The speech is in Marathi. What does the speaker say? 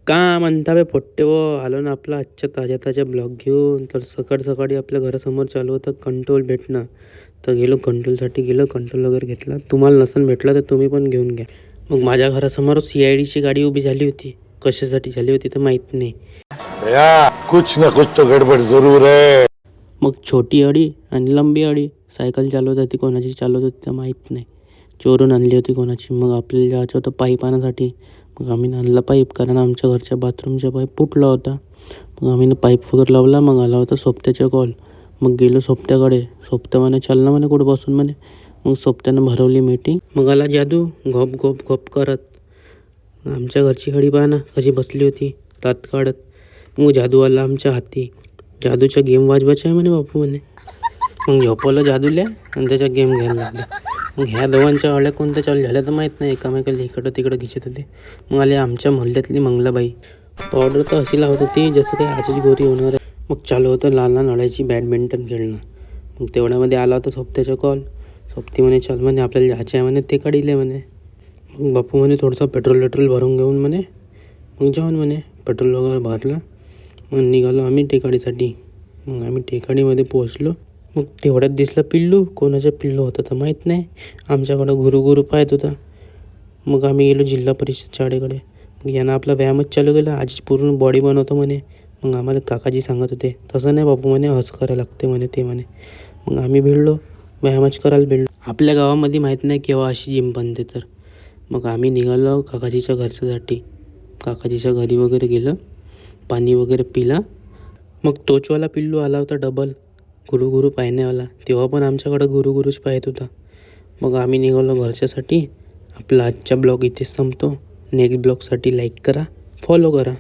का म्हणता बे पोट्टे हो, आलो ना आपला आजच्या ताज्या ताज्या ब्लॉग घेऊन. तर सकाळ सकाळी आपल्या घरासमोर चालू होतं कंट्रोल भेटणं. तर गेलो कंट्रोलसाठी, कंट्रोल वगैरे घेतला. तुम्हाला नसन भेटला तर तुम्ही पण घेऊन घ्या. मग माझ्या घरासमोर CIDची गाडी उभी झाली होती. कशासाठी झाली होती तर माहीत नाही. कुछ ना कुछ तो गडबड जरूर है. मग छोटी अडी आणि लंबी अडी सायकल चालवत होती, कोणाची चालवत होती तर माहीत नाही. चोरून आणली होती कोणाची. मग आपल्याला जायचं होतं पाईप आणण्यासाठी. मग आम्ही आणला पाईप, कारण आमच्या घरच्या बाथरूमचा पाईप फुटला होता. मग आम्ही पाईप वगैरे लावला. मग आला होता सोबत्याचा कॉल. मग गेलो सोबत्याकडे. सोबत्या म्हणे चल ना म्हणे कुठं बसून म्हणे. मग सोबत्यानं भरवली मीटिंग. मग आला जादू घोप घोप घोप करत. आमच्या घरची गाडी पहा ना कशी बसली होती दात काढत. मग जादू आला आमच्या हाती. जादूच्या गेम वाजवायचा आहे म्हणे बापू म्हणे. मग झोपवलं जादूल्या आणि त्याच्या गेम घ्यायला लागले. मग ह्या दोघांच्या अळ्या कोणत्या चालू झाल्या तर माहीत नाही. एकामेकाला इकडं तिकडं घिचत होते. मग आले आमच्या मोहल्ल्यातली मंगलाबाई. पावडर तर अशी लावत होती जसं काही आजची गोरी होणार आहे. मग चालू होतं लहान लहान अळ्याची बॅडमिंटन खेळणं. मग तेवढ्यामध्ये आला होता सोबत्याचा कॉल. सोबती म्हणे चल म्हणे आपल्याला जायचं आहे म्हणे ते काढीले म्हणे. मग बापू म्हणे थोडंसं पेट्रोल भरून घेऊन म्हणे मग जाऊन म्हणे. पेट्रोल वगैरे भरलं. मग निघालो आम्ही टेकाडीसाठी. मग आम्ही टेकाडीमध्ये पोहोचलो. मग तेवढ्यात दिसलं पिल्लू. कोणाचं पिल्लू होतं तर माहीत नाही. आमच्याकडं गुरु पाहत होता. मग आम्ही गेलो जिल्हा परिषद शाळेकडे. मग यानं आपला व्यायामच चालू केला. आजी पूर्ण बॉडी बनवतो म्हणे. मग आम्हाला काकाजी सांगत होते तसं नाही बापू म्हणे, हस करायला लागते म्हणे ते म्हणे. मग आम्ही भिडलो, व्यायामच करायला भिडलो. आपल्या गावामध्ये माहीत नाही केव्हा अशी जिम बनते तर. मग आम्ही निघालो काकाजीच्या घरच्यासाठी. काकाजीच्या घरी वगैरे गेलं, पाणी वगैरे पिला. मग तोचवाला पिल्लू आला होता डबल गुरु पाहण्यावाला. तेव्हा पण आमच्याकडं गुरुच पाहत होता. मग आम्ही निघालो घरच्यासाठी. आपला आजचा ब्लॉग इथेच संपतो. नेक्स्ट ब्लॉगसाठी लाईक करा, फॉलो करा.